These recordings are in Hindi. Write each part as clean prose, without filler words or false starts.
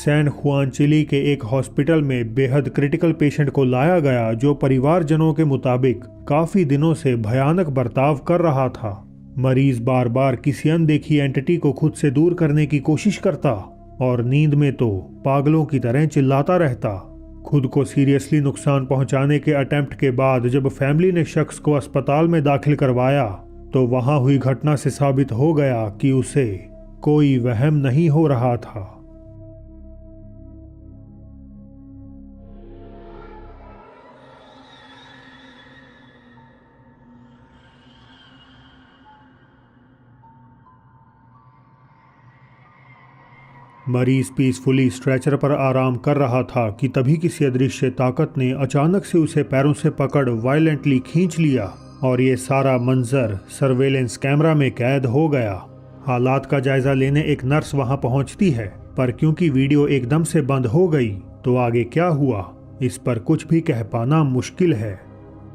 सैन जुआन चिली के एक हॉस्पिटल में बेहद क्रिटिकल पेशेंट को लाया गया जो परिवारजनों के मुताबिक काफी दिनों से भयानक बर्ताव कर रहा था। मरीज बार बार किसी अनदेखी एंटिटी को खुद से दूर करने की कोशिश करता और नींद में तो पागलों की तरह चिल्लाता रहता। खुद को सीरियसली नुकसान पहुंचाने के अटेम्प्ट के बाद जब फैमिली ने शख्स को अस्पताल में दाखिल करवाया तो वहां हुई घटना से साबित हो गया कि उसे कोई वहम नहीं हो रहा था। मरीज पीसफुली स्ट्रेचर पर आराम कर रहा था कि तभी किसी अदृश्य ताकत ने अचानक से उसे पैरों से पकड़ वायलेंटली खींच लिया और ये सारा मंजर सर्वेलेंस कैमरा में कैद हो गया। हालात का जायजा लेने एक नर्स वहां पहुंचती है, पर क्योंकि वीडियो एकदम से बंद हो गई तो आगे क्या हुआ इस पर कुछ भी कह पाना मुश्किल है।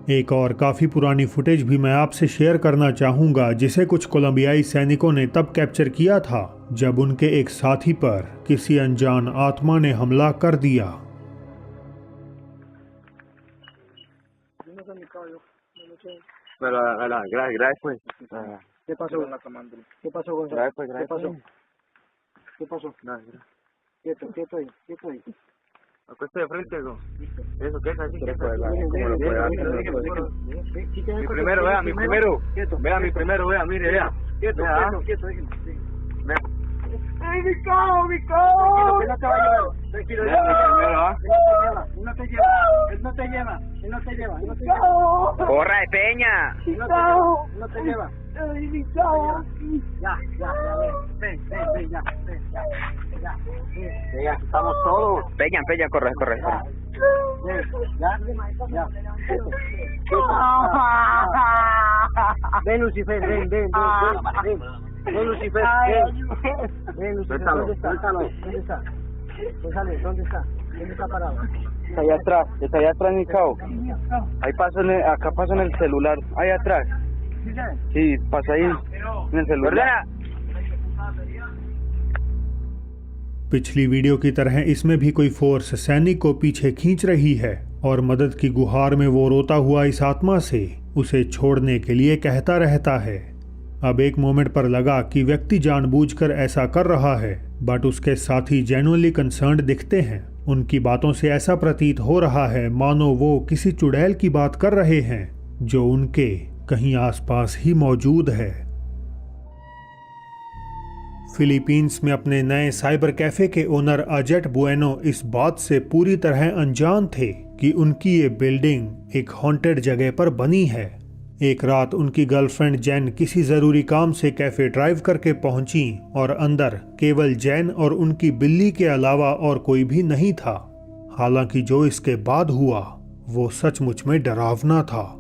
एक और काफी पुरानी फुटेज भी मैं आपसे शेयर करना चाहूंगा जिसे कुछ कोलंबियाई सैनिकों ने तब कैप्चर किया था जब उनके एक साथी पर किसी अनजान आत्मा ने हमला कर दिया। Acueste de frente, ¿no? Eso, ¿qué es así? ¿Qué es mi primero, vea, mi primero. Vea, mi primero, vea, mire, vea. Quieto, quieto, vea. ¡Ay, mi cao, mi cao! Él no te va a llevar. Tranquilo, él no te lleva. Él no te lleva. Él no te lleva. Él no te lleva. ¡Corra de peña! Él no te lleva. ¡Ay, mi cao! Ya, ven, ya, estamos todos. Peña, corre. Ya. Ven, Lucifer, ven. Ven, Lucifer, ven, Lucifer, ¿dónde está? ¿Dónde está? ¿Dónde está parado? Está allá atrás, mi cao. Ahí acá paso en el celular, ahí atrás. Sí, pasa ahí en el celular. पिछली वीडियो की तरह इसमें भी कोई फोर्स सैनिक को पीछे खींच रही है और मदद की गुहार में वो रोता हुआ इस आत्मा से उसे छोड़ने के लिए कहता रहता है। अब एक मोमेंट पर लगा कि व्यक्ति जानबूझकर ऐसा कर रहा है, बट उसके साथी जेन्युइनली कंसर्न्ड दिखते हैं। उनकी बातों से ऐसा प्रतीत हो रहा है मानो वो किसी चुड़ैल की बात कर रहे हैं जो उनके कहीं आसपास ही मौजूद है। फिलीपींस में अपने नए साइबर कैफे के ओनर अजेट बुएनो इस बात से पूरी तरह अनजान थे कि उनकी ये बिल्डिंग एक हॉन्टेड जगह पर बनी है। एक रात उनकी गर्लफ्रेंड जैन किसी ज़रूरी काम से कैफे ड्राइव करके पहुंची और अंदर केवल जैन और उनकी बिल्ली के अलावा और कोई भी नहीं था। हालांकि जो इसके बाद हुआ वो सचमुच में डरावना था।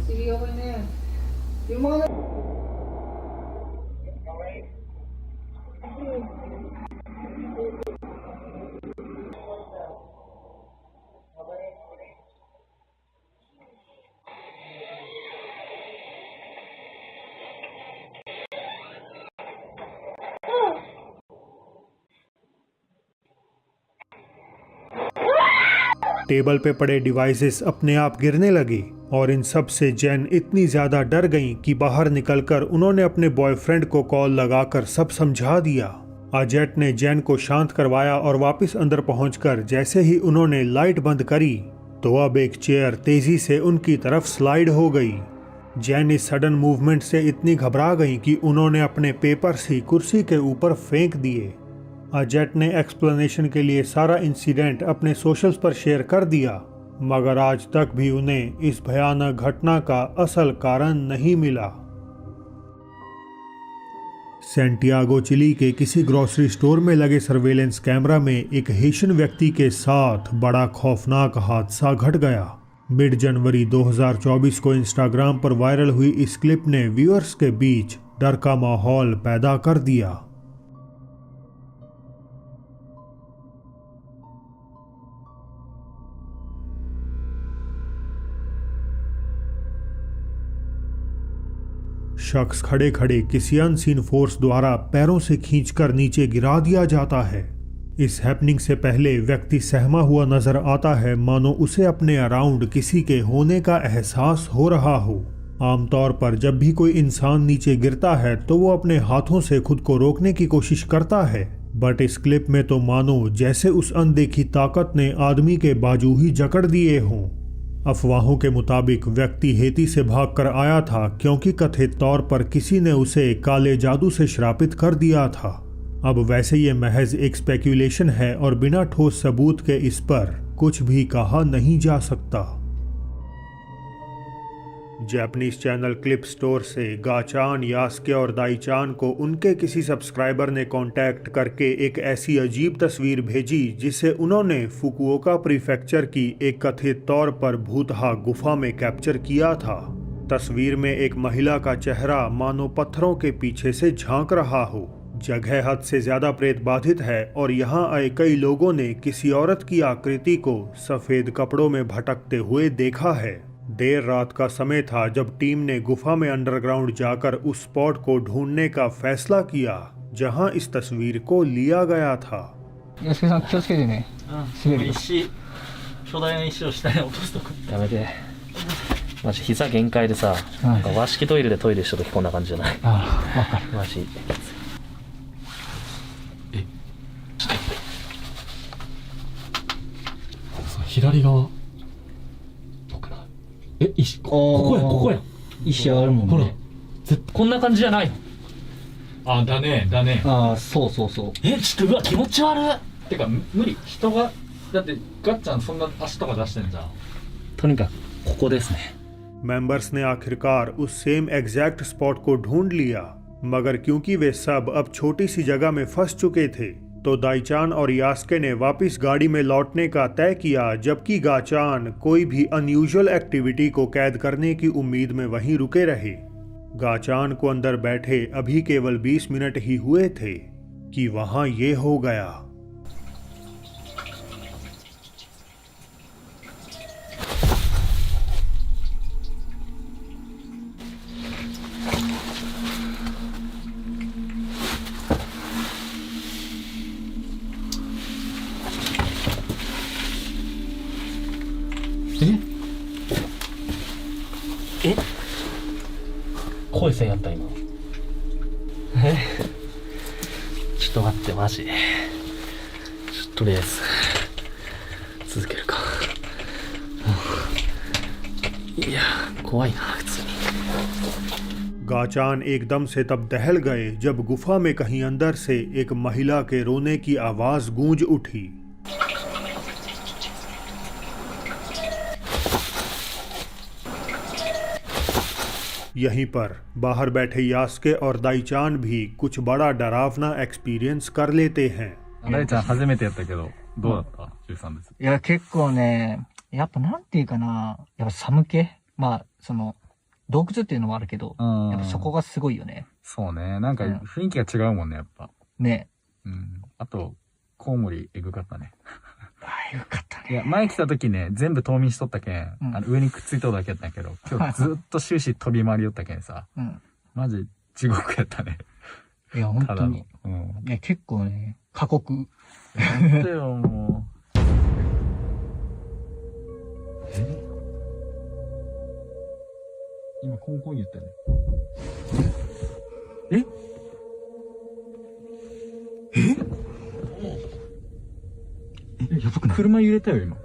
Sige, okay na yan. Yung mga table पे पड़े डिवाइसेस अपने आप गिरने लगे और इन सब से जैन इतनी ज़्यादा डर गईं कि बाहर निकलकर उन्होंने अपने बॉयफ्रेंड को कॉल लगाकर सब समझा दिया। अजेट ने जैन को शांत करवाया और वापस अंदर पहुंचकर जैसे ही उन्होंने लाइट बंद करी तो अब एक चेयर तेजी से उनकी तरफ स्लाइड हो गई। जैन इस सडन मूवमेंट से इतनी घबरा गई कि उन्होंने अपने पेपर्स ही कुर्सी के ऊपर फेंक दिए। अजेट ने एक्सप्लेनेशन के लिए सारा इंसिडेंट अपने सोशल्स पर शेयर कर दिया, मगर आज तक भी उन्हें इस भयानक घटना का असल कारण नहीं मिला। सैंटियागो चिली के किसी ग्रोसरी स्टोर में लगे सर्वेलेंस कैमरा में एक हेशियन व्यक्ति के साथ बड़ा खौफनाक हादसा घट गया। मिड जनवरी 2024 को इंस्टाग्राम पर वायरल हुई इस क्लिप ने व्यूअर्स के बीच डर का माहौल पैदा कर दिया। शख्स खड़े खड़े किसी अनसीन फोर्स द्वारा पैरों से खींचकर नीचे गिरा दिया जाता है। इस हैपनिंग से पहले व्यक्ति सहमा हुआ नजर आता है, मानो उसे अपने अराउंड किसी के होने का एहसास हो रहा हो। आमतौर पर जब भी कोई इंसान नीचे गिरता है तो वो अपने हाथों से खुद को रोकने की कोशिश करता है, बट इस क्लिप में तो मानो जैसे उस अनदेखी ताकत ने आदमी के बाजू ही जकड़ दिए हों। अफवाहों के मुताबिक व्यक्ति हेती से भागकर आया था क्योंकि कथित तौर पर किसी ने उसे काले जादू से श्रापित कर दिया था। अब वैसे ये महज एक स्पेक्यूलेशन है और बिना ठोस सबूत के इस पर कुछ भी कहा नहीं जा सकता। जापानीज चैनल क्लिप स्टोर से गाचान, यास्के और दाईचान को उनके किसी सब्सक्राइबर ने कांटेक्ट करके एक ऐसी अजीब तस्वीर भेजी जिसे उन्होंने फुकुओका प्रीफेक्चर की एक कथित तौर पर भूतहा गुफा में कैप्चर किया था। तस्वीर में एक महिला का चेहरा मानो पत्थरों के पीछे से झांक रहा हो। जगह हद से ज्यादा प्रेत बाधित है और यहाँ आए कई लोगों ने किसी औरत की आकृति को सफेद कपड़ों में भटकते हुए देखा है। देर रात का समय था जब टीम ने गुफा में अंडरग्राउंड जाकर उस स्पॉट को ढूंढने का फैसला किया जहां इस तस्वीर को लिया गया था। 安さん気をつけてね。滑るよ。巨大な石を下に落とすとかやめて。マジ膝限界でさ、なんか和式トイレでトイレした時こんな感じじゃない。ああ、わかる。マジ。左側石ここや石あるもんね。ほらこんな感じじゃないの。あだねああ、そうそうそう。ちょっとうわ気持ち悪い。てか無理、人がだってガッチャンそんな足とか出してんじゃん。とにかくここですね。मेंबर्स ने आखिरकार उस सेम एग्जैक्ट स्पॉट को ढूंढ लिया, मगर क्योंकि वे सब अब छोटी सी जगह में फंस चुके थे तो दाईचान और यास्के ने वापस गाड़ी में लौटने का तय किया, जबकि गाचान कोई भी अनयूजुअल एक्टिविटी को कैद करने की उम्मीद में वहीं रुके रहे। गाचान को अंदर बैठे अभी केवल 20 मिनट ही हुए थे कि वहां ये हो गया।声線やった今。ちょっと待ってマジ。とりあえず続けるか。いや怖いな普通に。गाचान एकदम से तब दहल गए जब गुफा में कहीं अंदर से एक महिला के रोने की आवाज गूंज उठी। यहीं पर बाहर बैठे यास्के और दाईचान भी कुछ बड़ा डरावना एक्सपीरियंस कर लेते हैं। 大ちゃん初めてやったけどどうだった？13です。いや、結構ね、やっぱなんていうかな、やっぱ寒気、まあ、その、洞窟っていうのもあるけど、うんやっぱそこがすごいよね。そうね。なんかうん雰囲気が違うもんね、やっぱ。ね。うん。あと、コウモリエグかったね。あ、よかったいや、ね。前来た時ね、全部冬眠しとったけん、うん上にくっついとるだけやったんやけど、今日ずっと終始飛び回りよったけんさ、うん。マジ地獄やったね。いや、本ただの当に。。うん。いや、結構ね、過酷。本当よ、もう。今、コンコン言ったよね。やばくない？車揺れたよ、今。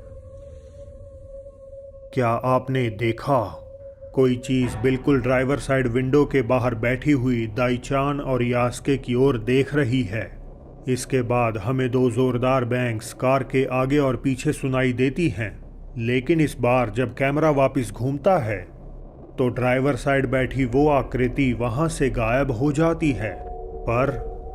क्या आपने देखा? कोई चीज बिल्कुल ड्राइवर साइड विंडो के बाहर बैठी हुई दाईचान और यास्के की ओर देख रही है। इसके बाद हमें दो जोरदार बैंग्स कार के आगे और पीछे सुनाई देती हैं, लेकिन इस बार जब कैमरा वापस घूमता है तो ड्राइवर साइड बैठी वो आकृति वहां से गायब हो जाती है। पर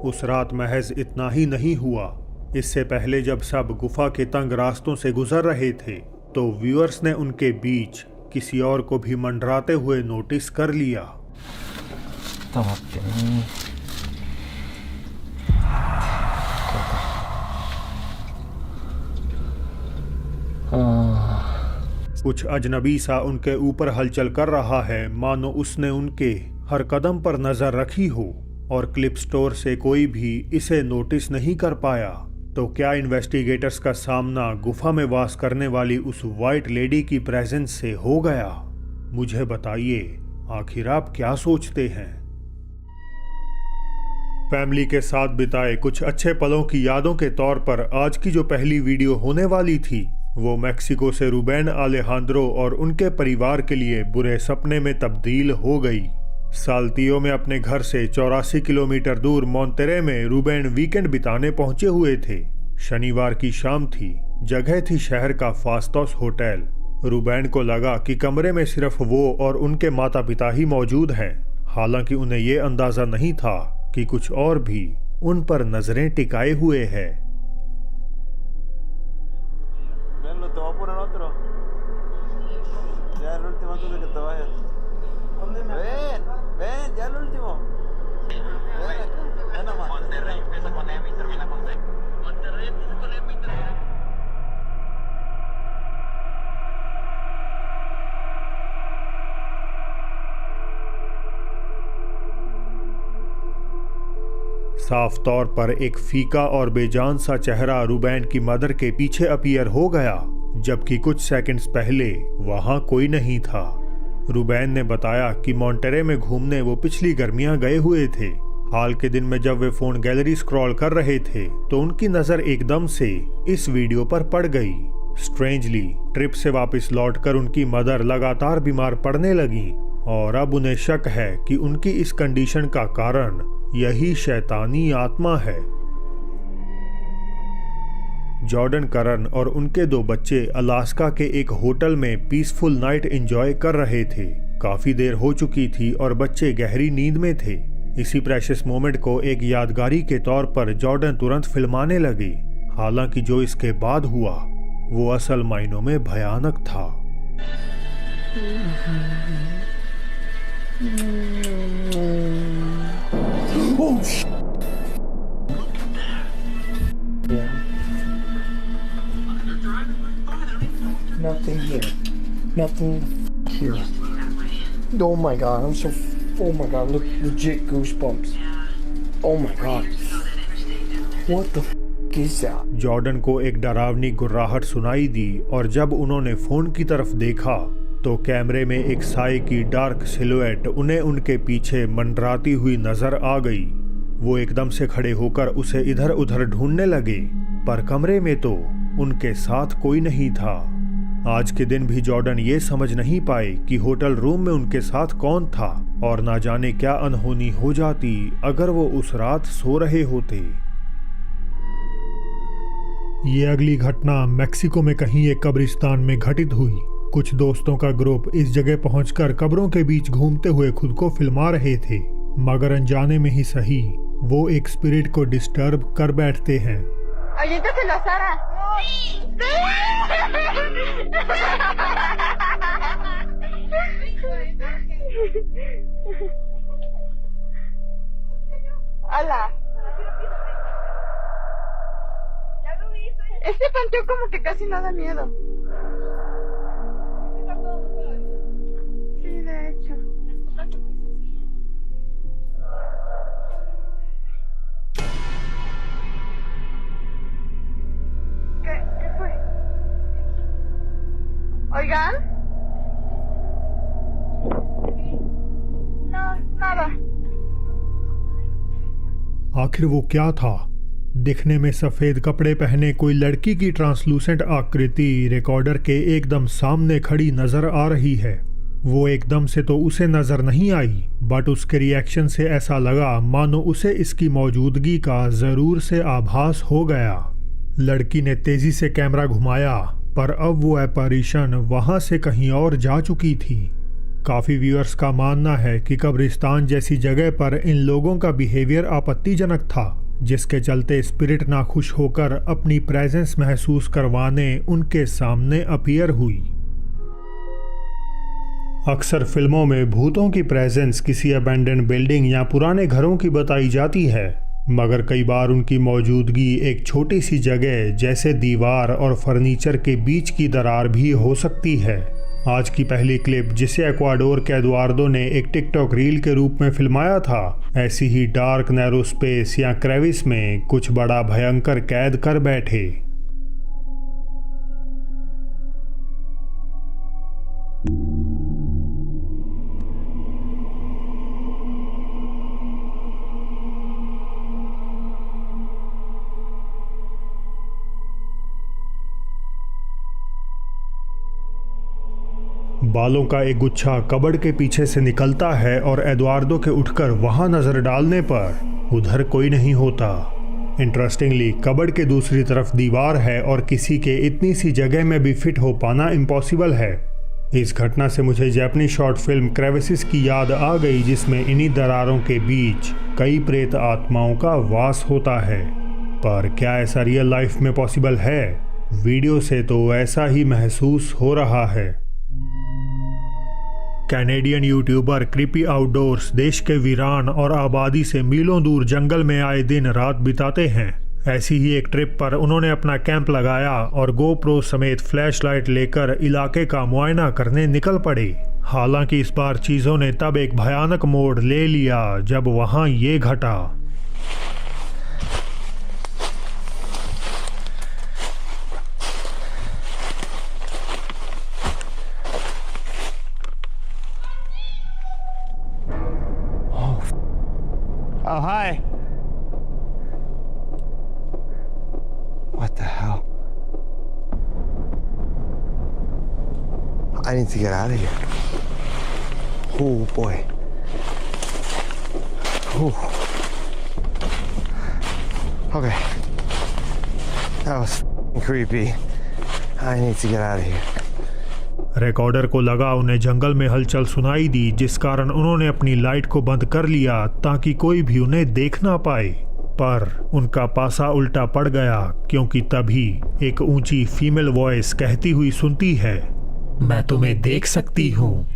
उस रात महज इतना ही नहीं हुआ। इससे पहले जब सब गुफा के तंग रास्तों से गुजर रहे थे तो व्यूअर्स ने उनके बीच किसी और को भी मंडराते हुए नोटिस कर लिया। ちょっと待ってね。कुछ अजनबी सा उनके ऊपर हलचल कर रहा है, मानो उसने उनके हर कदम पर नजर रखी हो और क्लिप स्टोर से कोई भी इसे नोटिस नहीं कर पाया। तो क्या इन्वेस्टिगेटर्स का सामना गुफा में वास करने वाली उस वाइट लेडी की प्रेजेंस से हो गया? मुझे बताइए, आखिर आप क्या सोचते हैं? फैमिली के साथ बिताए कुछ अच्छे पलों की यादों के तौर पर आज की जो पहली वीडियो होने वाली थी वो मैक्सिको से रूबेन आलेहांद्रो और उनके परिवार के लिए बुरे सपने में तब्दील हो गई। साल्तियो में अपने घर से 84 किलोमीटर दूर मोंटेरे में रूबेन वीकेंड बिताने पहुंचे हुए थे। शनिवार की शाम थी। जगह थी शहर का फास्टोस होटल। रूबेन को लगा कि कमरे में सिर्फ वो और उनके माता पिता ही मौजूद हैं। हालांकि उन्हें ये अंदाजा नहीं था कि कुछ और भी उन पर नजरें टिकाए हुए है। साफ तौर पर एक फीका और बेजान सा चेहरा रूबेन की मदर के पीछे अपीयर हो गया, जबकि कुछ सेकंड्स पहले वहां कोई नहीं था। रूबेन ने बताया कि मोंटेरे में घूमने वो पिछली गर्मियां गए हुए थे। हाल के दिन में जब वे फोन गैलरी स्क्रॉल कर रहे थे तो उनकी नजर एकदम से इस वीडियो पर पड़ गई। स्ट्रेंजली ट्रिप से वापस लौटकर उनकी मदर लगातार बीमार पड़ने लगी और अब उन्हें शक है कि उनकी इस कंडीशन का कारण यही शैतानी आत्मा है। जॉर्डन करन और उनके दो बच्चे अलास्का के एक होटल में पीसफुल नाइट एंजॉय कर रहे थे। काफी देर हो चुकी थी और बच्चे गहरी नींद में थे। इसी प्रेशियस मोमेंट को एक यादगारी के तौर पर जॉर्डन तुरंत फिल्माने लगे। हालांकि जो इसके बाद हुआ वो असल मायनों में भयानक था। Nothing here. Nothing here. Oh my god, I'm so. Oh my god, look, legit goosebumps. Oh my god. What the f is that? Jordan को एक डरावनी गुर्राहट सुनाई दी और जब उन्होंने फोन की तरफ देखा तो कैमरे में एक साए की डार्क सिलुएट उन्हें उनके पीछे मंडराती हुई नजर आ गई। वो एकदम से खड़े होकर उसे इधर उधर ढूंढने लगे, पर कमरे में तो उनके साथ कोई नहीं था। आज के दिन भी जॉर्डन ये समझ नहीं पाए कि होटल रूम में उनके साथ कौन था और ना जाने क्या अनहोनी हो जाती अगर वो उस रात सो रहे होते। ये अगली घटना मैक्सिको में कहीं एक कब्रिस्तान में घटित हुई। कुछ दोस्तों का ग्रुप इस जगह पहुंचकर कब्रों के बीच घूमते हुए खुद को फिल्मा रहे थे, मगर अनजाने में ही सही वो एक स्पिरिट को डिस्टर्ब कर बैठते हैं। Hola. Este panteón como que casi no da miedo. Sí, de hecho. ¿Qué fue? ¿Oigan? No, nada. आखिर वो क्या था? दिखने में सफेद कपड़े पहने कोई लड़की की ट्रांसलूसेंट आकृति रिकॉर्डर के एकदम सामने खड़ी नजर आ रही है। वो एकदम से तो उसे नजर नहीं आई, बट उसके रिएक्शन से ऐसा लगा मानो उसे इसकी मौजूदगी का जरूर से आभास हो गया। लड़की ने तेजी से कैमरा घुमाया, पर अब वो एपैरिशन वहां से कहीं और जा चुकी थी। काफ़ी व्यूअर्स का मानना है कि कब्रिस्तान जैसी जगह पर इन लोगों का बिहेवियर आपत्तिजनक था, जिसके चलते स्पिरिट नाखुश होकर अपनी प्रेजेंस महसूस करवाने उनके सामने अपीयर हुई। अक्सर फिल्मों में भूतों की प्रेजेंस किसी अबैंडन बिल्डिंग या पुराने घरों की बताई जाती है, मगर कई बार उनकी मौजूदगी एक छोटी सी जगह जैसे दीवार और फर्नीचर के बीच की दरार भी हो सकती है। आज की पहली क्लिप, जिसे इक्वाडोर के एडुआर्डो ने एक टिकटॉक रील के रूप में फिल्माया था, ऐसी ही डार्क नैरो स्पेस या क्रेविस में कुछ बड़ा भयंकर कैद कर बैठे। बालों का एक गुच्छा कबर्ड के पीछे से निकलता है और एडुआर्डो के उठकर वहां नजर डालने पर उधर कोई नहीं होता। इंटरेस्टिंगली कबर्ड के दूसरी तरफ दीवार है और किसी के इतनी सी जगह में भी फिट हो पाना इम्पॉसिबल है। इस घटना से मुझे जापानी शॉर्ट फिल्म क्रेविसेस की याद आ गई, जिसमें इन्हीं दरारों के बीच कई प्रेत आत्माओं का वास होता है। पर क्या ऐसा रियल लाइफ में पॉसिबल है? वीडियो से तो ऐसा ही महसूस हो रहा है। कैनेडियन यूट्यूबर क्रीपी आउटडोर्स देश के वीरान और आबादी से मीलों दूर जंगल में आए दिन रात बिताते हैं। ऐसी ही एक ट्रिप पर उन्होंने अपना कैंप लगाया और गोप्रो समेत फ्लैशलाइट लेकर इलाके का मुआयना करने निकल पड़े। हालांकि इस बार चीज़ों ने तब एक भयानक मोड़ ले लिया जब वहां ये घटा। Oh, hi. What the hell? I need to get out of here. Oh boy. Ooh. Okay. That was creepy. I need to get out of here. Recorder को लगा उन्हें जंगल में हलचल सुनाई दी, जिस कारण उन्होंने अपनी लाइट को बंद कर लिया ताकि कोई भी उन्हें देख ना पाए। पर उनका पासा उल्टा पड़ गया, क्योंकि तभी एक ऊंची फीमेल वॉइस कहती हुई सुनती है, मैं तुम्हें देख सकती हूँ।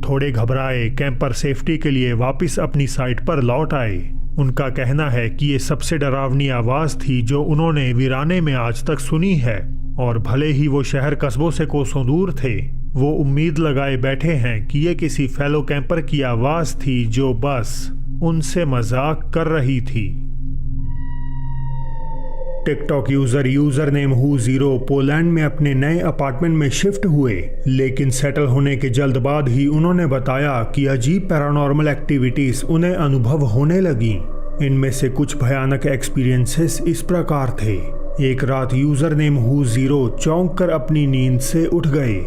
थोड़े घबराए कैंपर सेफ्टी के लिए वापस अपनी साइट पर लौट आए। उनका कहना है कि ये सबसे डरावनी आवाज़ थी जो उन्होंने वीराने में आज तक सुनी है, और भले ही वो शहर कस्बों से कोसों दूर थे, वो उम्मीद लगाए बैठे हैं कि ये किसी फेलो कैंपर की आवाज़ थी जो बस उनसे मजाक कर रही थी। टिकटॉक यूजर नेम हू0 पोलैंड में अपने नए अपार्टमेंट में शिफ्ट हुए, लेकिन सेटल होने के जल्द बाद ही उन्होंने बताया कि अजीब पैरानॉर्मल एक्टिविटीज उन्हें अनुभव होने लगी। इनमें से कुछ भयानक एक्सपीरियंसेस इस प्रकार थे। एक रात यूजर नेम हू0 चौंक कर अपनी नींद से उठ गए।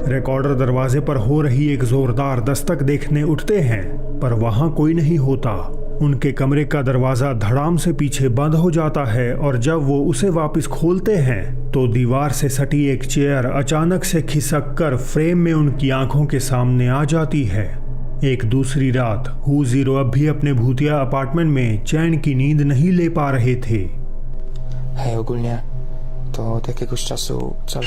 रिकॉर्डर दरवाजे पर हो रही एक जोरदार दस्तक देखने उठते हैं, पर वहां कोई नहीं होता। उनके कमरे का दरवाजा धड़ाम से पीछे बंद हो जाता है और जब वो उसे वापस खोलते हैं तो दीवार से सटी एक चेयर अचानक से खिसक कर फ्रेम में उनकी आंखों के सामने आ जाती है। एक दूसरी रात हू जीरो अब भी अपने भूतिया अपार्टमेंट में चैन की नींद नहीं ले पा रहे थे। Hej, ogólnie to od jakiegoś czasu cały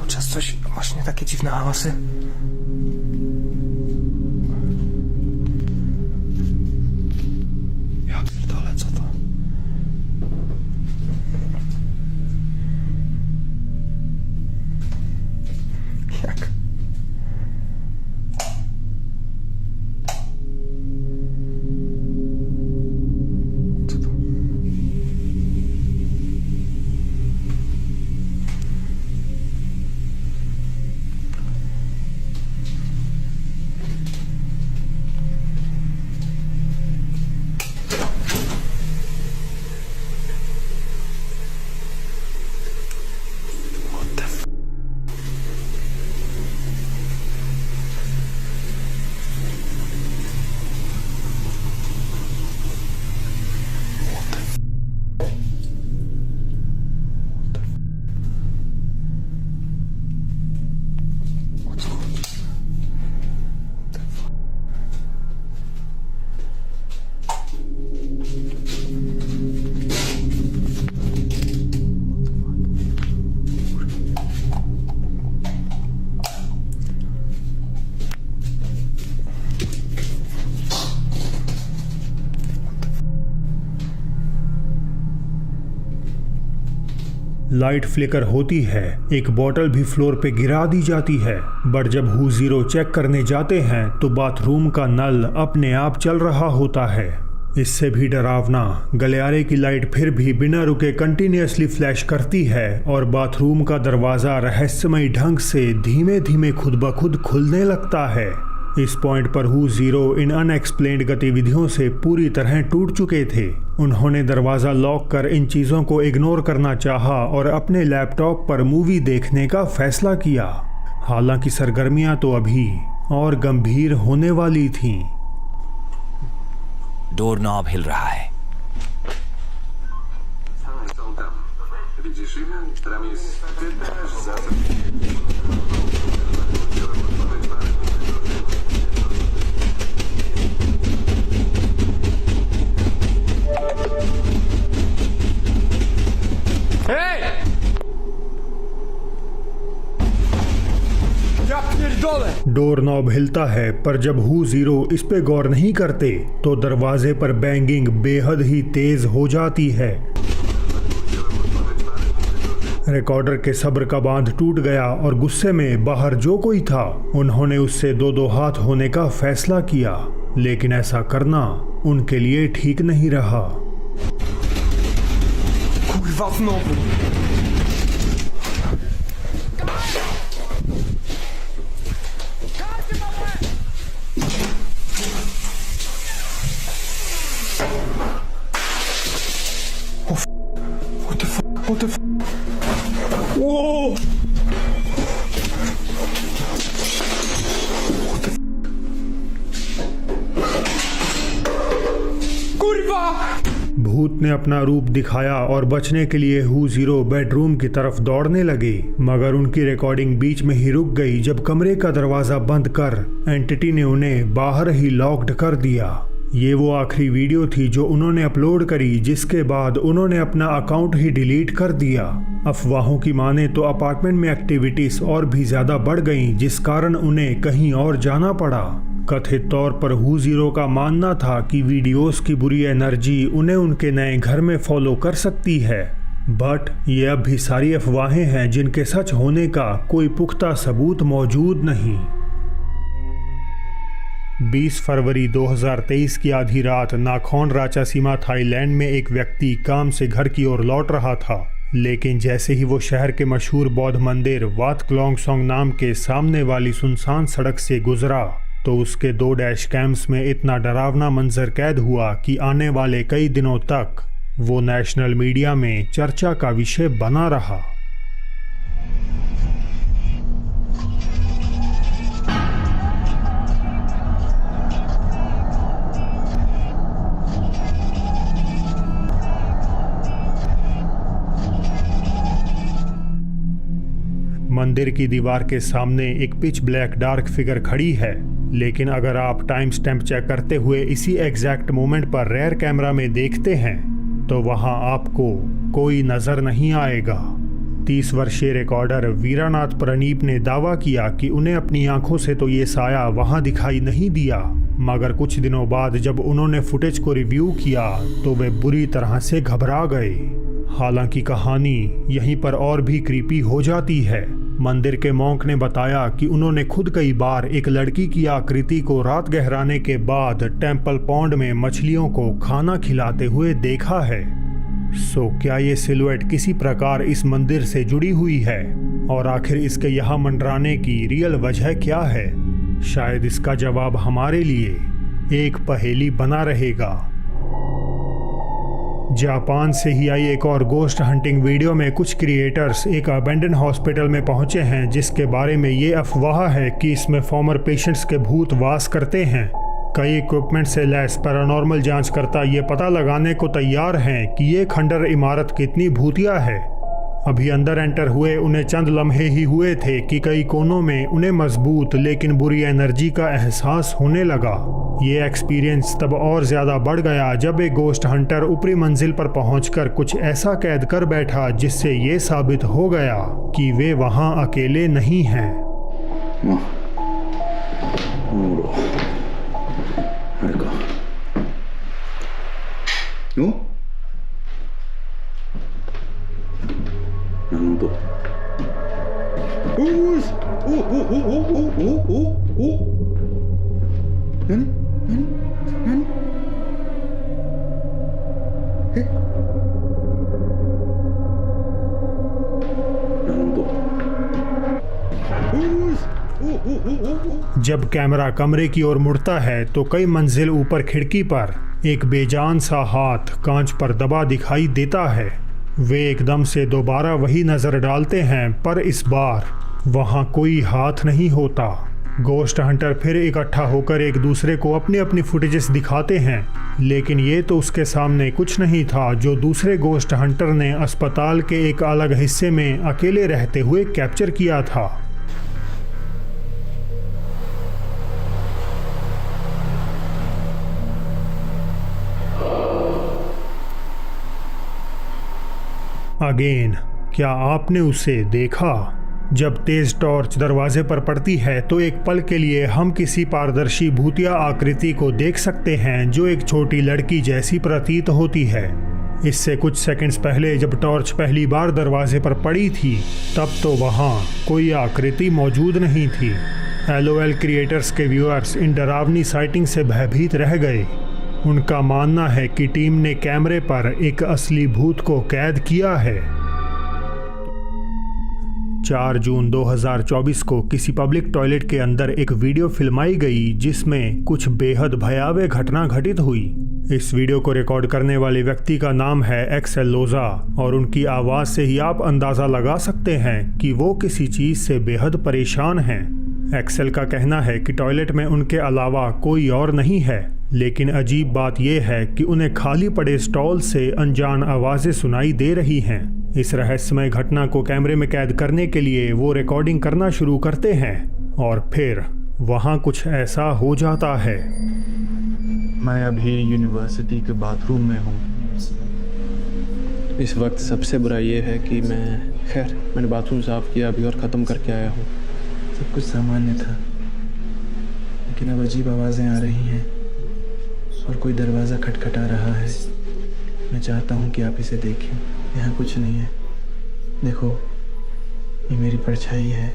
czas coś, właśnie takie dziwne hałasy. Ja pierdolę, co to? Jak? Co to? What the f... O co chodzi? What the fuck? Light flicker होती है, एक बोतल भी फ्लोर पे गिरा दी जाती है। बट जब हू जीरो चेक करने जाते हैं तो बाथरूम का नल अपने आप चल रहा होता है। इससे भी डरावना, गलियारे की लाइट फिर भी बिना रुके कंटिन्यूअसली फ्लैश करती है और बाथरूम का दरवाज़ा रहस्यमयी ढंग से धीमे धीमे खुद ब खुद खुलने लगता है। इस पॉइंट पर हू जीरो इन अनएक्सप्लेन्ड गतिविधियों से पूरी तरह टूट चुके थे। उन्होंने दरवाज़ा लॉक कर इन चीज़ों को इग्नोर करना चाहा और अपने लैपटॉप पर मूवी देखने का फैसला किया। हालांकि सरगर्मियां तो अभी और गंभीर होने वाली थीं। डोर नॉब हिल रहा है। डोर नॉब हिलता है, पर जब हू जीरो इस पे गौर नहीं करते तो दरवाजे पर बैंगिंग बेहद ही तेज हो जाती है। रिकॉर्डर के सब्र का बांध टूट गया और गुस्से में बाहर जो कोई था उन्होंने उससे दो दो हाथ होने का फैसला किया, लेकिन ऐसा करना उनके लिए ठीक नहीं रहा। Kurwa, znowu! What the fuck? What the fuck? Whoa! What the fuck? Kurwa! भूत ने अपना रूप दिखाया और बचने के लिए हू जीरो बेडरूम की तरफ दौड़ने लगे, मगर उनकी रिकॉर्डिंग बीच में ही रुक गई जब कमरे का दरवाजा बंद कर एंटिटी ने उन्हें बाहर ही लॉक्ड कर दिया। ये वो आखिरी वीडियो थी जो उन्होंने अपलोड करी, जिसके बाद उन्होंने अपना अकाउंट ही डिलीट कर दिया। अफवाहों की माने तो अपार्टमेंट में एक्टिविटीज और भी ज्यादा बढ़ गईं, जिस कारण उन्हें कहीं और जाना पड़ा। कथित तौर पर हू जीरो का मानना था कि वीडियोस की बुरी एनर्जी उन्हें उनके नए घर में फॉलो कर सकती है, बट ये अब भी सारी अफवाहें हैं जिनके सच होने का कोई पुख्ता सबूत मौजूद नहीं। 20 फरवरी 2023 की आधी रात नाखोन राचासीमा थाईलैंड में एक व्यक्ति काम से घर की ओर लौट रहा था, लेकिन जैसे ही वो शहर के मशहूर बौद्ध मंदिर वात क्लोंगसोंग नाम के सामने वाली सुनसान सड़क से गुजरा तो उसके 2 डैश कैम्स में इतना डरावना मंजर कैद हुआ कि आने वाले कई दिनों तक वो नेशनल मीडिया में चर्चा का विषय बना रहा। मंदिर की दीवार के सामने एक पिच ब्लैक डार्क फिगर खड़ी है, लेकिन अगर आप टाइम स्टैम्प चेक करते हुए इसी एग्जैक्ट मोमेंट पर रेयर कैमरा में देखते हैं तो वहां आपको कोई नजर नहीं आएगा। 30 वर्षीय रिकॉर्डर वीरानाथ प्रनीप ने दावा किया कि उन्हें अपनी आंखों से तो ये साया वहां दिखाई नहीं दिया, मगर कुछ दिनों बाद जब उन्होंने फुटेज को रिव्यू किया तो वे बुरी तरह से घबरा गए। हालांकि कहानी यहीं पर और भी क्रीपी हो जाती है। मंदिर के मॉन्क ने बताया कि उन्होंने खुद कई बार एक लड़की की आकृति को रात गहराने के बाद टेम्पल पॉन्ड में मछलियों को खाना खिलाते हुए देखा है। सो क्या ये सिलुएट किसी प्रकार इस मंदिर से जुड़ी हुई है, और आखिर इसके यहाँ मंडराने की रियल वजह क्या है? शायद इसका जवाब हमारे लिए एक पहेली बना रहेगा। जापान से ही आई एक और गोस्ट हंटिंग वीडियो में कुछ क्रिएटर्स एक अबेंडन हॉस्पिटल में पहुंचे हैं, जिसके बारे में ये अफवाह है कि इसमें फॉर्मर पेशेंट्स के भूत वास करते हैं। कई इक्विपमेंट से लैस पैरानॉर्मल जांचकर्ता ये पता लगाने को तैयार हैं कि ये खंडर इमारत कितनी भूतिया है। अभी अंदर एंटर हुए उन्हें चंद लम्हे ही हुए थे कि कई कोनों में उन्हें मजबूत लेकिन बुरी एनर्जी का एहसास होने लगा। ये एक्सपीरियंस तब और ज़्यादा बढ़ गया जब एक गोस्ट हंटर ऊपरी मंजिल पर पहुंचकर कुछ ऐसा कैद कर बैठा जिससे ये साबित हो गया कि वे वहां अकेले नहीं हैं। जब कैमरा कमरे की ओर मुड़ता है तो कई मंजिल ऊपर खिड़की पर एक बेजान सा हाथ कांच पर दबा दिखाई देता है। वे एकदम से दोबारा वही नज़र डालते हैं, पर इस बार वहाँ कोई हाथ नहीं होता। गोस्ट हंटर फिर इकट्ठा होकर एक दूसरे को अपनी अपनी फुटेजेस दिखाते हैं, लेकिन ये तो उसके सामने कुछ नहीं था जो दूसरे गोस्ट हंटर ने अस्पताल के एक अलग हिस्से में अकेले रहते हुए कैप्चर किया था। अगेन, क्या आपने उसे देखा? जब तेज टॉर्च दरवाजे पर पड़ती है तो एक पल के लिए हम किसी पारदर्शी भूतिया आकृति को देख सकते हैं जो एक छोटी लड़की जैसी प्रतीत होती है। इससे कुछ सेकंड्स पहले जब टॉर्च पहली बार दरवाजे पर पड़ी थी तब तो वहाँ कोई आकृति मौजूद नहीं थी। LOL क्रिएटर्स के व्यूअर्स इन डरावनी साइटिंग से भयभीत रह गए। उनका मानना है कि टीम ने कैमरे पर एक असली भूत को कैद किया है। 4 जून 2024 को किसी पब्लिक टॉयलेट के अंदर एक वीडियो फिल्माई गई जिसमें कुछ बेहद भयावह घटना घटित हुई। इस वीडियो को रिकॉर्ड करने वाले व्यक्ति का नाम है एक्सेल लोजा, और उनकी आवाज़ से ही आप अंदाज़ा लगा सकते हैं कि वो किसी चीज़ से बेहद परेशान हैं। एक्सेल का कहना है कि टॉयलेट में उनके अलावा कोई और नहीं है, लेकिन अजीब बात यह है कि उन्हें खाली पड़े स्टॉल से अनजान आवाज़ें सुनाई दे रही हैं। इस रहस्यमय घटना को कैमरे में कैद करने के लिए वो रिकॉर्डिंग करना शुरू करते हैं और फिर वहाँ कुछ ऐसा हो जाता है। मैं अभी यूनिवर्सिटी के बाथरूम में हूँ। इस वक्त सबसे बुरा ये है कि मैंने बाथरूम साफ़ किया अभी और ख़त्म करके आया हूँ। सब कुछ सामान्य था, लेकिन अब अजीब आवाज़ें आ रही हैं और कोई दरवाज़ा खटखटा रहा है। मैं चाहता हूँ कि आप इसे देखें। यहाँ कुछ नहीं है। देखो, ये मेरी परछाई है,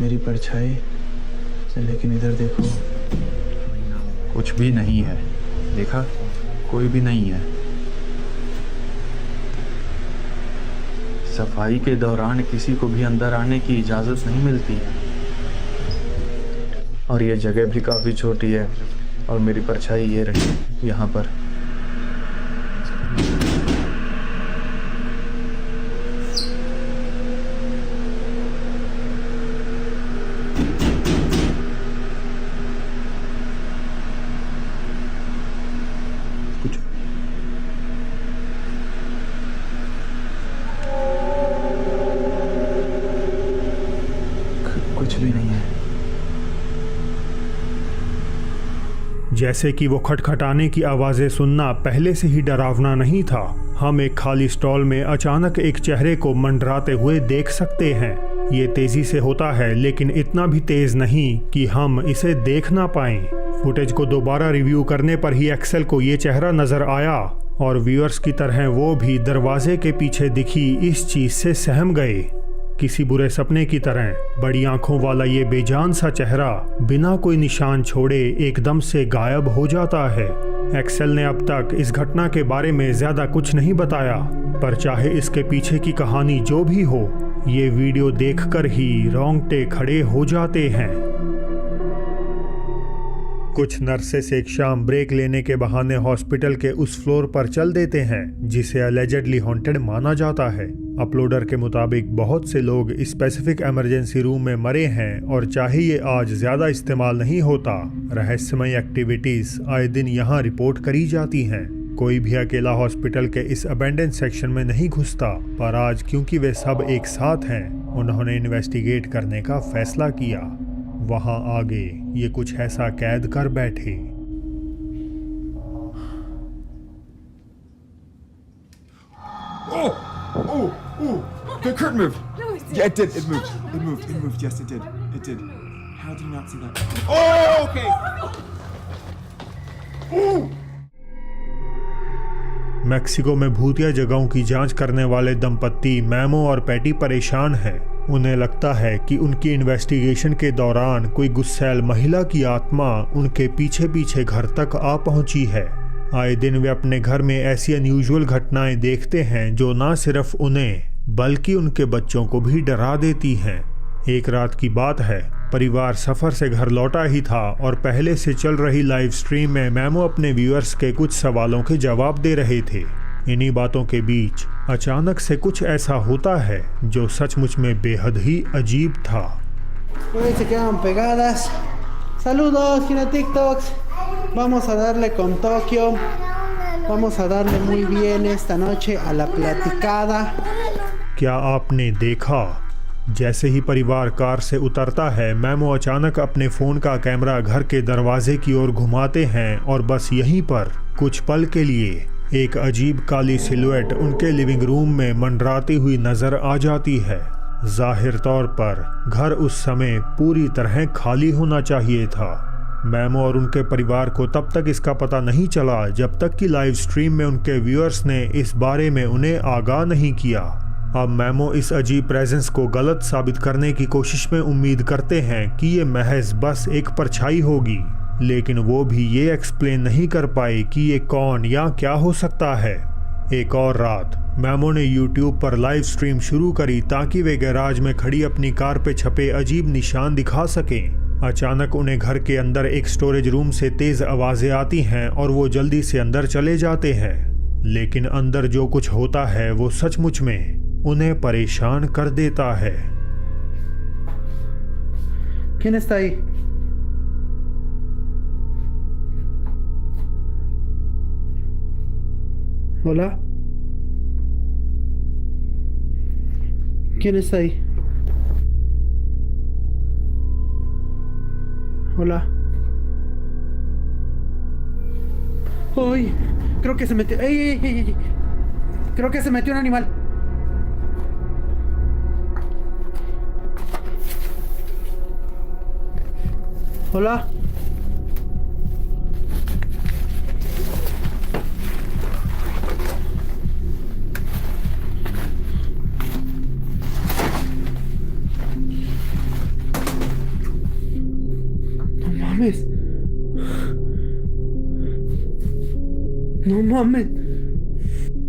मेरी परछाई। लेकिन इधर देखो, कुछ भी नहीं है। देखा, कोई भी नहीं है। सफाई के दौरान किसी को भी अंदर आने की इजाज़त नहीं मिलती है, और ये जगह भी काफ़ी छोटी है, और मेरी परछाई ये रही यहाँ पर। जैसे कि वो खटखटाने की आवाज़ें सुनना पहले से ही डरावना नहीं था। हम एक खाली स्टॉल में अचानक एक चेहरे को मंडराते हुए देख सकते हैं। ये तेज़ी से होता है, लेकिन इतना भी तेज़ नहीं कि हम इसे देख ना पाएं। फुटेज को दोबारा रिव्यू करने पर ही एक्सेल को ये चेहरा नज़र आया और व्यूअर्स की तरह वो भी दरवाजे के पीछे दिखी इस चीज़ से सहम गए। किसी बुरे सपने की तरह बड़ी आंखों वाला ये बेजान सा चेहरा बिना कोई निशान छोड़े एकदम से गायब हो जाता है। एक्सेल ने अब तक इस घटना के बारे में ज़्यादा कुछ नहीं बताया, पर चाहे इसके पीछे की कहानी जो भी हो, ये वीडियो देखकर ही रोंगटे खड़े हो जाते हैं। कुछ नर्सेस एक शाम ब्रेक लेने के बहाने हॉस्पिटल के उस फ्लोर पर चल देते हैं जिसे अलेजेडली हॉन्टेड माना जाता है। अपलोडर के मुताबिक बहुत से लोग स्पेसिफिक इमरजेंसी रूम में मरे हैं और चाहे ये आज ज़्यादा इस्तेमाल नहीं होता, रहस्यमय एक्टिविटीज़ आए दिन यहाँ रिपोर्ट करी जाती हैं। कोई भी अकेला हॉस्पिटल के इस अबेंडन सेक्शन में नहीं घुसता, पर आज क्योंकि वे सब एक साथ हैं, उन्होंने इन्वेस्टिगेट करने का फैसला किया। वहाँ आगे ये कुछ ऐसा कैद कर बैठे। The curtain moved. Yeah, it did. It moved. Yes, it did. How did you not see that? Oh, okay. Mexico में भूतिया जगहों की जांच करने वाले दंपत्ति मैमो और पैटी परेशान हैं। उन्हें लगता है कि उनकी इन्वेस्टिगेशन के दौरान कोई गुस्सैल महिला की आत्मा उनके पीछे पीछे घर तक आ पहुंची है। आए दिन वे अपने घर में ऐसी अनयूजुअल घटनाएं देखते हैं जो ना सिर्फ उन्हें बल्कि उनके बच्चों को भी डरा देती हैं। एक रात की बात है, परिवार सफ़र से घर लौटा ही था और पहले से चल रही लाइव स्ट्रीम में मैमो अपने व्यूअर्स के कुछ सवालों के जवाब दे रहे थे। इन्हीं बातों के बीच अचानक से कुछ ऐसा होता है जो सचमुच में बेहद ही अजीब था। Se quedan pegadas. Saludos, Gina TikToks. Vamos a darle con Tokio. Vamos a darle muy bien esta noche a la platicada. क्या आपने देखा? जैसे ही परिवार कार से उतरता है, मैमो अचानक अपने फ़ोन का कैमरा घर के दरवाजे की ओर घुमाते हैं और बस यहीं पर कुछ पल के लिए एक अजीब काली सिलुएट उनके लिविंग रूम में मंडराती हुई नज़र आ जाती है। जाहिर तौर पर घर उस समय पूरी तरह खाली होना चाहिए था। मैमो और उनके परिवार को तब तक इसका पता नहीं चला जब तक कि लाइव स्ट्रीम में उनके व्यूअर्स ने इस बारे में उन्हें आगाह नहीं किया। अब मैमो इस अजीब प्रेजेंस को गलत साबित करने की कोशिश में उम्मीद करते हैं कि ये महज बस एक परछाई होगी, लेकिन वो भी ये एक्सप्लेन नहीं कर पाए कि ये कौन या क्या हो सकता है। एक और रात मैमो ने YouTube पर लाइव स्ट्रीम शुरू करी ताकि वे गैराज में खड़ी अपनी कार पे छपे अजीब निशान दिखा सकें। अचानक उन्हें घर के अंदर एक स्टोरेज रूम से तेज़ आवाज़ें आती हैं और वो जल्दी से अंदर चले जाते हैं, लेकिन अंदर जो कुछ होता है वो सचमुच में उन्हें परेशान कर देता है। ¿Quién está ahí? Hola. ¿Quién está ahí? Hola. ¡Ay! Creo que se metió. ¡Ey! Creo que se metió un animal. Hola. No mames.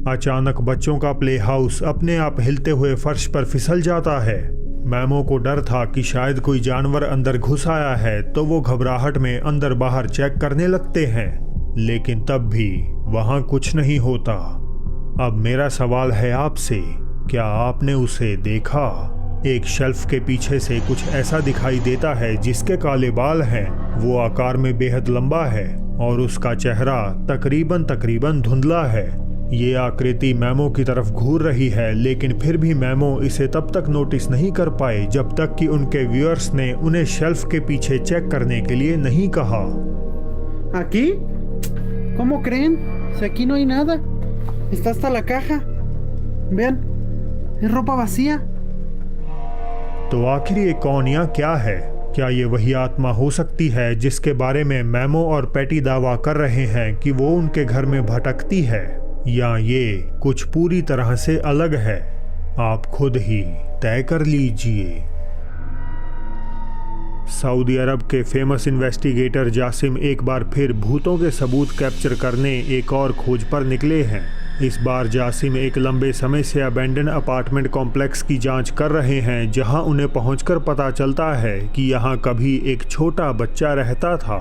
अचानक बच्चों का प्ले हाउस अपने आप हिलते हुए फर्श पर फिसल जाता है। मैमो को डर था कि शायद कोई जानवर अंदर घुस आया है, तो वो घबराहट में अंदर बाहर चेक करने लगते हैं, लेकिन तब भी वहाँ कुछ नहीं होता। अब मेरा सवाल है आपसे, क्या आपने उसे देखा? एक शेल्फ के पीछे से कुछ ऐसा दिखाई देता है जिसके काले बाल हैं, वो आकार में बेहद लंबा है और उसका चेहरा तकरीबन धुंधला है। ये आकृति मैमो की तरफ घूर रही है, लेकिन फिर भी मैमो इसे तब तक नोटिस नहीं कर पाए जब तक कि उनके व्यूअर्स ने उन्हें शेल्फ के पीछे चेक करने के लिए नहीं कहा। ¿Aquí? ¿Cómo creen? Si aquí no hay nada. Está hasta la caja. Vean, es ropa vacía. तो आखिर ये कौनिया क्या है? क्या ये वही आत्मा हो सकती है जिसके बारे में मैमो और पैटी दावा कर रहे हैं कि वो उनके घर में भटकती है, या ये कुछ पूरी तरह से अलग है? आप खुद ही तय कर लीजिए। सऊदी अरब के फेमस इन्वेस्टिगेटर जासिम एक बार फिर भूतों के सबूत कैप्चर करने एक और खोज पर निकले हैं। इस बार जासिम एक लंबे समय से अबैंडन अपार्टमेंट कॉम्प्लेक्स की जांच कर रहे हैं, जहां उन्हें पहुंचकर पता चलता है कि यहां कभी एक छोटा बच्चा रहता था।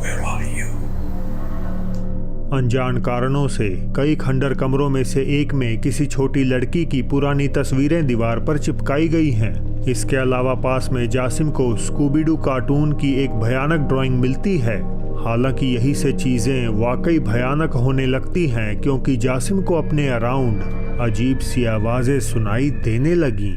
Where are you? अनजान कारणों से कई खंडर कमरों में से एक में किसी छोटी लड़की की पुरानी तस्वीरें दीवार पर चिपकाई गई हैं। इसके अलावा पास में जासिम को स्कूबीडू कार्टून की एक भयानक ड्राइंग मिलती है। हालांकि यही से चीजें वाकई भयानक होने लगती हैं, क्योंकि जासिम को अपने अराउंड अजीब सी आवाजें सुनाई देने लगीं।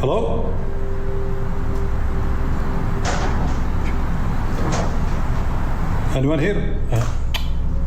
Hello? Anyone here?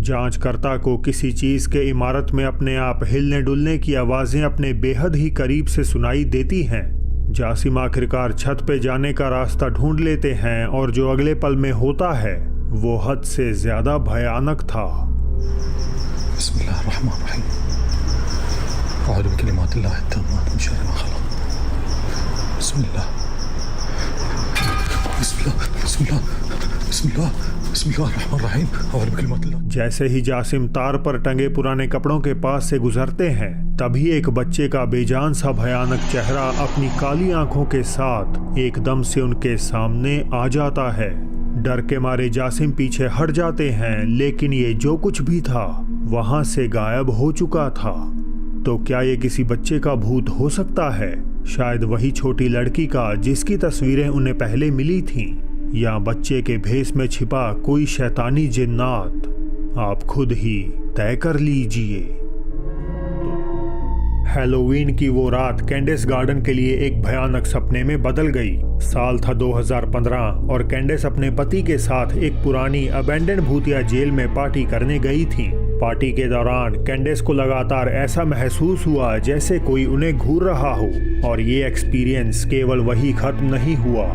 जांचकर्ता को किसी चीज के इमारत में अपने आप हिलने डुलने की आवाजें अपने बेहद ही करीब से सुनाई देती हैं। जासिम आखिरकार छत पे जाने का रास्ता ढूंढ लेते हैं, और जो अगले पल में होता है वो हद से ज्यादा भयानक था। बिस्मिल्लाहिर्रहमानिर्रहीम। अऊज़ु बिकलिमातिल्लाहि त्ताम्माति मिन शर्रि मा खलक़। बिस्मिल्लाह बिस्मिल्लाह बिस्मिल्लाह बिस्मिल्लाह बिस्मिल्लाहिर्रहमानिर्रहीम। अऊज़ु बिकलिमातिल्लाह। जैसे ही जासिम तार पर टंगे पुराने कपड़ों के पास से गुजरते हैं, तभी एक बच्चे का बेजान सा भयानक चेहरा अपनी काली आंखों के साथ एकदम से उनके सामने आ जाता है। डर के मारे जासिम पीछे हट जाते हैं, लेकिन ये जो कुछ भी था वहां से गायब हो चुका था। तो क्या ये किसी बच्चे का भूत हो सकता है? शायद वही छोटी लड़की का जिसकी तस्वीरें उन्हें पहले मिली थीं, या बच्चे के भेष में छिपा कोई शैतानी जिन्नात। आप खुद ही तय कर लीजिए। हैलोवीन की वो रात कैंडेस गार्डन के लिए एक भयानक सपने में बदल गई। साल था 2015 और कैंडेस अपने पति के साथ एक पुरानी अबैंडन भूतिया जेल में पार्टी करने गई थी। पार्टी के दौरान कैंडेस को लगातार ऐसा महसूस हुआ जैसे कोई उन्हें घूर रहा हो, और ये एक्सपीरियंस केवल वही खत्म नहीं हुआ।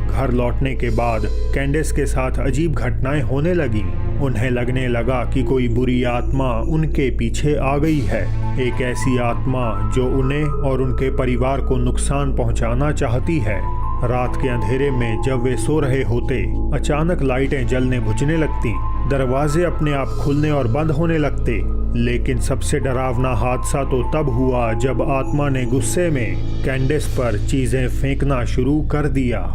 घर लौटने के बाद कैंडेस के साथ अजीब घटनाएं होने लगी। उन्हें लगने लगा कि कोई बुरी आत्मा उनके पीछे आ गई है, एक ऐसी आत्मा जो उन्हें और उनके परिवार को नुकसान पहुंचाना चाहती है। रात के अंधेरे में जब वे सो रहे होते, अचानक लाइटें जलने बुझने लगती, दरवाजे अपने आप खुलने और बंद होने लगते। लेकिन सबसे डरावना हादसा तो तब हुआ जब आत्मा ने गुस्से में कैंडेस पर चीजें फेंकना शुरू कर दिया।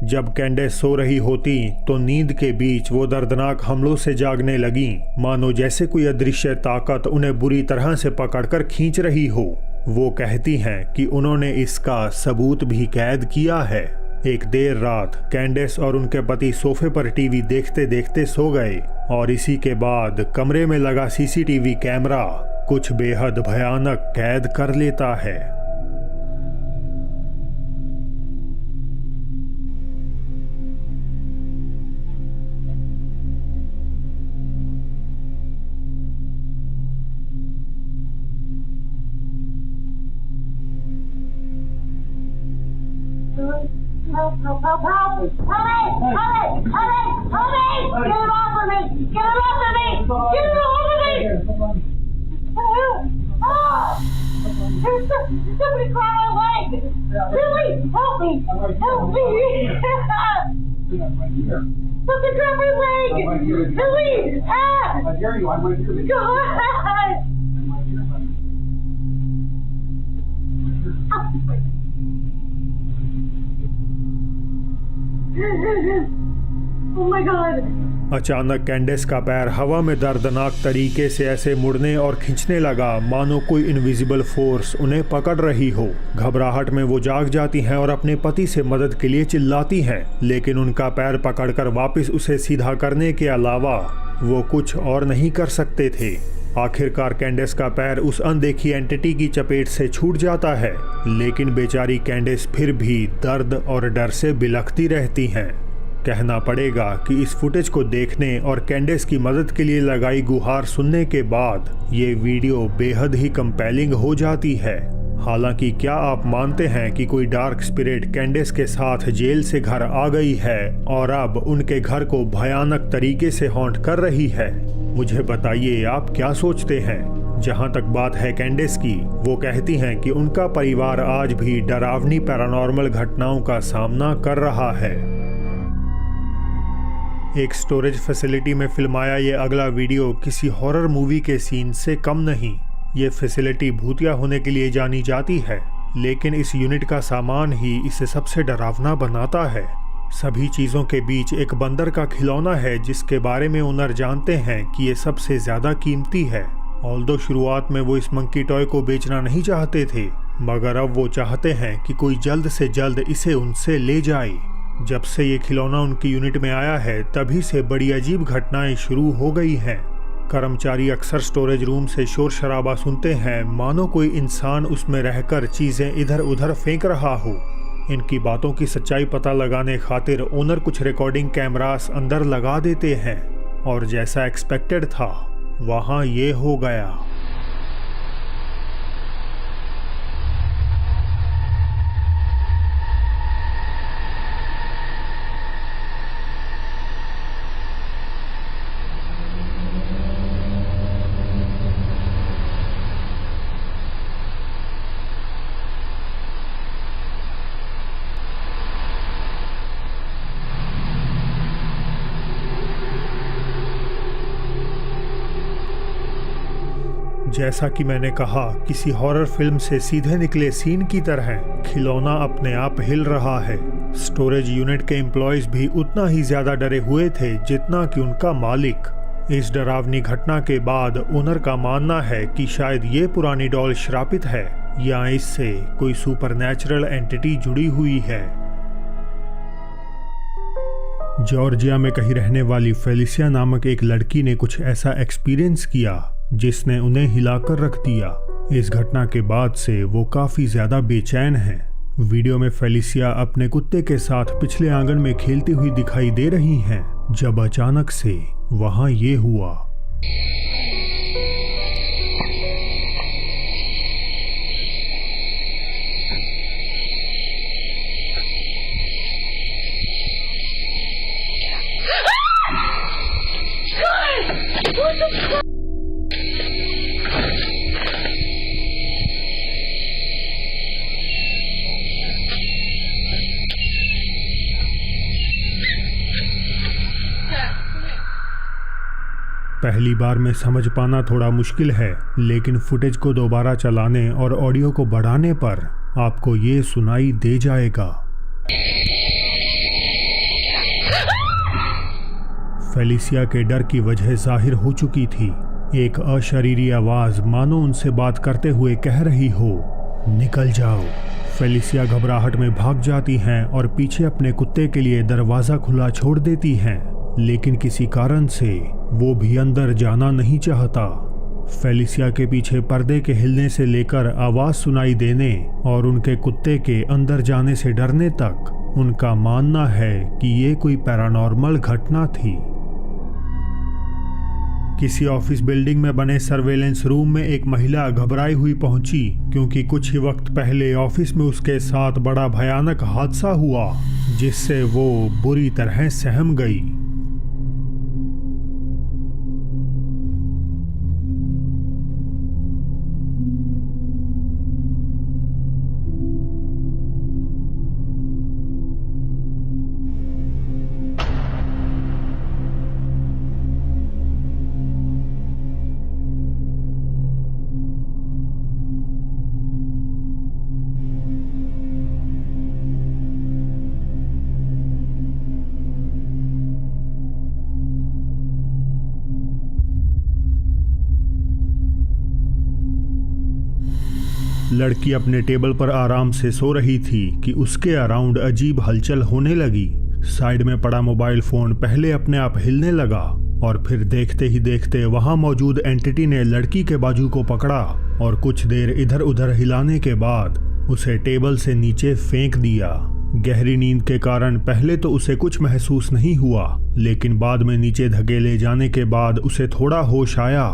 जब कैंडेस सो रही होती तो नींद के बीच वो दर्दनाक हमलों से जागने लगी, मानो जैसे कोई अदृश्य ताकत उन्हें बुरी तरह से पकड़कर खींच रही हो। वो कहती हैं कि उन्होंने इसका सबूत भी कैद किया है। एक देर रात कैंडेस और उनके पति सोफे पर टीवी देखते देखते सो गए, और इसी के बाद कमरे में लगा सीसीटीवी कैमरा कुछ बेहद भयानक कैद कर लेता है। got my leg! Ellie! Ah! How dare you? I went to the God! Oh my God! अचानक कैंडेस का पैर हवा में दर्दनाक तरीके से ऐसे मुड़ने और खींचने लगा मानो कोई इनविजिबल फोर्स उन्हें पकड़ रही हो। घबराहट में वो जाग जाती हैं और अपने पति से मदद के लिए चिल्लाती हैं, लेकिन उनका पैर पकड़कर वापस उसे सीधा करने के अलावा वो कुछ और नहीं कर सकते थे। आखिरकार कैंडेस का पैर उस अनदेखी एंटिटी की चपेट से छूट जाता है, लेकिन बेचारी कैंडेस फिर भी दर्द और डर से बिलखती रहती हैं। कहना पड़ेगा कि इस फुटेज को देखने और कैंडेस की मदद के लिए लगाई गुहार सुनने के बाद ये वीडियो बेहद ही कंपेलिंग हो जाती है। हालांकि क्या आप मानते हैं कि कोई डार्क स्पिरिट कैंडेस के साथ जेल से घर आ गई है और अब उनके घर को भयानक तरीके से हॉन्ट कर रही है? मुझे बताइए आप क्या सोचते हैं। जहां तक बात है कैंडेस की, वो कहती हैं कि उनका परिवार आज भी डरावनी पैरानॉर्मल घटनाओं का सामना कर रहा है। एक स्टोरेज फैसिलिटी में फिल्माया ये अगला वीडियो किसी हॉरर मूवी के सीन से कम नहीं। ये फैसिलिटी भूतिया होने के लिए जानी जाती है, लेकिन इस यूनिट का सामान ही इसे सबसे डरावना बनाता है। सभी चीज़ों के बीच एक बंदर का खिलौना है जिसके बारे में ओनर जानते हैं कि ये सबसे ज़्यादा कीमती है। ऑल्दो शुरुआत में वो इस मंकी टॉय को बेचना नहीं चाहते थे, मगर अब वो चाहते हैं कि कोई जल्द से जल्द इसे उनसे ले जाए। जब से ये खिलौना उनकी यूनिट में आया है तभी से बड़ी अजीब घटनाएं शुरू हो गई हैं। कर्मचारी अक्सर स्टोरेज रूम से शोर शराबा सुनते हैं, मानो कोई इंसान उसमें रहकर चीज़ें इधर उधर फेंक रहा हो। इनकी बातों की सच्चाई पता लगाने खातिर ओनर कुछ रिकॉर्डिंग कैमरास अंदर लगा देते हैं, और जैसा एक्सपेक्टेड था वहाँ ये हो गया। जैसा कि मैंने कहा, किसी हॉरर फिल्म से सीधे निकले सीन की तरह खिलौना अपने आप हिल रहा है। स्टोरेज यूनिट के एम्प्लॉयज भी उतना ही ज्यादा डरे हुए थे जितना कि उनका मालिक। इस डरावनी घटना के बाद ओनर का मानना है कि शायद ये पुरानी डॉल श्रापित है या इससे कोई सुपरनैचुरल एंटिटी जुड़ी हुई है। जॉर्जिया में कहीं रहने वाली फेलिसिया नामक एक लड़की ने कुछ ऐसा एक्सपीरियंस किया जिसने उन्हें हिलाकर रख दिया। इस घटना के बाद से वो काफी ज्यादा बेचैन हैं। वीडियो में फेलिसिया अपने कुत्ते के साथ पिछले आंगन में खेलती हुई दिखाई दे रही हैं, जब अचानक से वहां ये हुआ। पहली बार में समझ पाना थोड़ा मुश्किल है, लेकिन फुटेज को दोबारा चलाने और ऑडियो को बढ़ाने पर आपको ये सुनाई दे जाएगा। फेलिसिया के डर की वजह जाहिर हो चुकी थी। एक अशरीरी आवाज मानो उनसे बात करते हुए कह रही हो, निकल जाओ। फेलिसिया घबराहट में भाग जाती हैं और पीछे अपने कुत्ते के लिए दरवाज़ा खुला छोड़ देती हैं, लेकिन किसी कारण से वो भी अंदर जाना नहीं चाहता। फेलिसिया के पीछे पर्दे के हिलने से लेकर आवाज सुनाई देने और उनके कुत्ते के अंदर जाने से डरने तक उनका मानना है कि ये कोई पैरानॉर्मल घटना थी। किसी ऑफिस बिल्डिंग में बने सर्वेलेंस रूम में एक महिला घबराई हुई पहुंची, क्योंकि कुछ ही वक्त पहले ऑफिस में उसके साथ बड़ा भयानक हादसा हुआ जिससे वो बुरी तरह सहम गई। लड़की अपने टेबल पर आराम से सो रही थी कि उसके अराउंड अजीब हलचल होने लगी। साइड में पड़ा मोबाइल फोन पहले अपने आप हिलने लगा और फिर देखते ही देखते वहां मौजूद एंटिटी ने लड़की के बाजू को पकड़ा और कुछ देर इधर उधर हिलाने के बाद उसे टेबल से नीचे फेंक दिया। गहरी नींद के कारण पहले तो उसे कुछ महसूस नहीं हुआ, लेकिन बाद में नीचे धकेले जाने के बाद उसे थोड़ा होश आया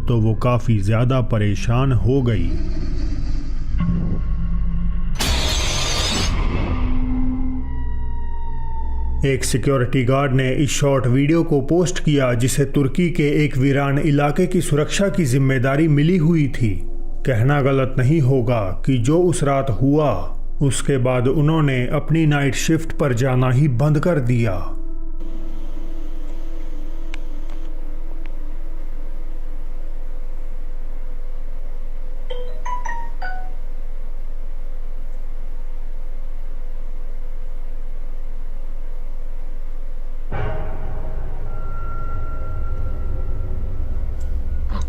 तो वो काफी ज्यादा परेशान हो गई। एक सिक्योरिटी गार्ड ने इस शॉर्ट वीडियो को पोस्ट किया जिसे तुर्की के एक वीरान इलाके की सुरक्षा की जिम्मेदारी मिली हुई थी। कहना गलत नहीं होगा कि जो उस रात हुआ उसके बाद उन्होंने अपनी नाइट शिफ्ट पर जाना ही बंद कर दिया।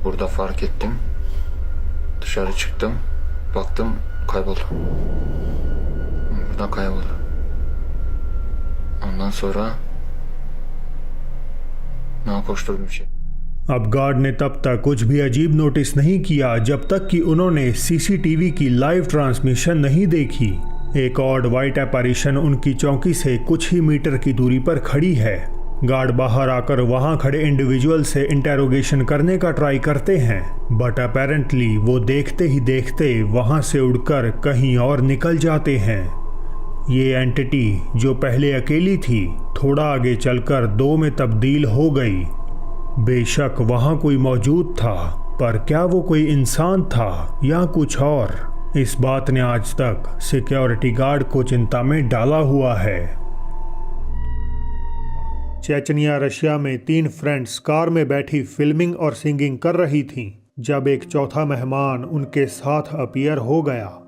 Burada fark ettim. Dışarı çıktım. Baktım kayboldu. Buradan kayboldu. Ondan sonra koşturdum şey. अब गार्ड ने तब तक कुछ भी अजीब नोटिस नहीं किया जब तक कि उन्होंने सीसीटीवी की लाइव ट्रांसमिशन नहीं देखी। एक ऑड वाइट एपैरिशन उनकी चौकी से कुछ ही मीटर की दूरी पर खड़ी है। गार्ड बाहर आकर वहां खड़े इंडिविजुअल से इंटेरोगेशन करने का ट्राई करते हैं, बट अपेरेंटली वो देखते ही देखते वहां से उड़कर कहीं और निकल जाते हैं। ये एंटिटी जो पहले अकेली थी थोड़ा आगे चलकर दो में तब्दील हो गई। बेशक वहां कोई मौजूद था, पर क्या वो कोई इंसान था या कुछ और, इस बात ने आज तक सिक्योरिटी गार्ड को चिंता में डाला हुआ है। चेचनिया रशिया में 3 फ्रेंड्स कार में बैठी फिल्मिंग और सिंगिंग कर रही थीं जब एक चौथा मेहमान उनके साथ अपीयर हो गया।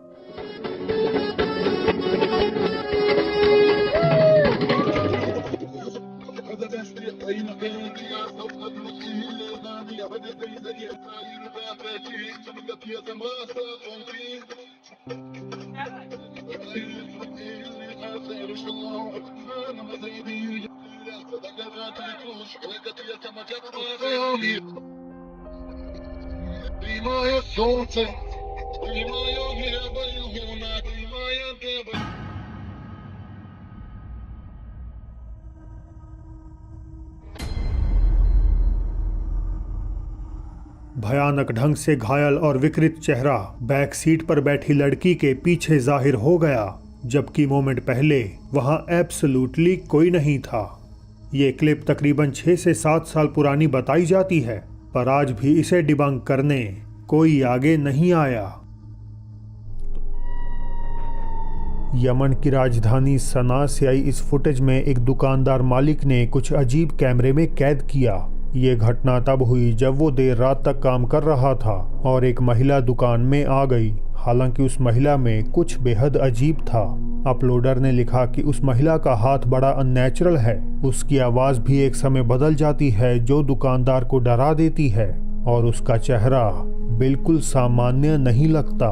भयानक ढंग से घायल और विकृत चेहरा बैक सीट पर बैठी लड़की के पीछे जाहिर हो गया, जबकि मोमेंट पहले वहां एब्सोल्युटली कोई नहीं था। ये क्लिप तकरीबन 6 से 7 साल पुरानी बताई जाती है, पर आज भी इसे डिबंक करने कोई आगे नहीं आया। यमन की राजधानी सना से आई इस फुटेज में एक दुकानदार मालिक ने कुछ अजीब कैमरे में कैद किया। ये घटना तब हुई जब वो देर रात तक काम कर रहा था और एक महिला दुकान में आ गई। हालांकि उस महिला में कुछ बेहद अजीब था। अपलोडर ने लिखा कि उस महिला का हाथ बड़ा अननेचुरल है, उसकी आवाज़ भी एक समय बदल जाती है जो दुकानदार को डरा देती है, और उसका चेहरा बिल्कुल सामान्य नहीं लगता।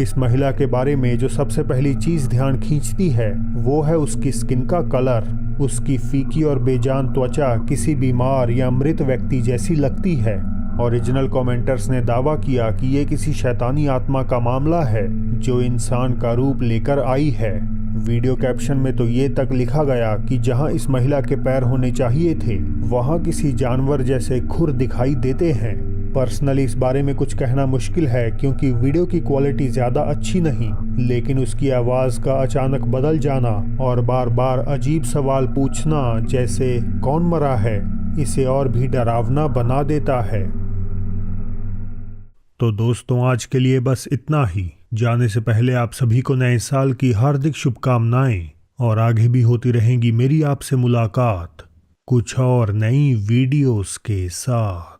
इस महिला के बारे में जो सबसे पहली चीज़ ध्यान खींचती है वो है उसकी स्किन का कलर। उसकी फीकी और बेजान त्वचा किसी बीमार या मृत व्यक्ति जैसी लगती है। ओरिजिनल कमेंटर्स ने दावा किया कि ये किसी शैतानी आत्मा का मामला है जो इंसान का रूप लेकर आई है। वीडियो कैप्शन में तो ये तक लिखा गया कि जहां इस महिला के पैर होने चाहिए थे वहां किसी जानवर जैसे खुर दिखाई देते हैं। पर्सनली इस बारे में कुछ कहना मुश्किल है क्योंकि वीडियो की क्वालिटी ज़्यादा अच्छी नहीं, लेकिन उसकी आवाज़ का अचानक बदल जाना और बार बार अजीब सवाल पूछना जैसे कौन मरा है, इसे और भी डरावना बना देता है। तो दोस्तों आज के लिए बस इतना ही। जाने से पहले आप सभी को नए साल की हार्दिक शुभकामनाएं और आगे भी होती रहेंगी मेरी आपसे मुलाकात कुछ और नई वीडियोस के साथ।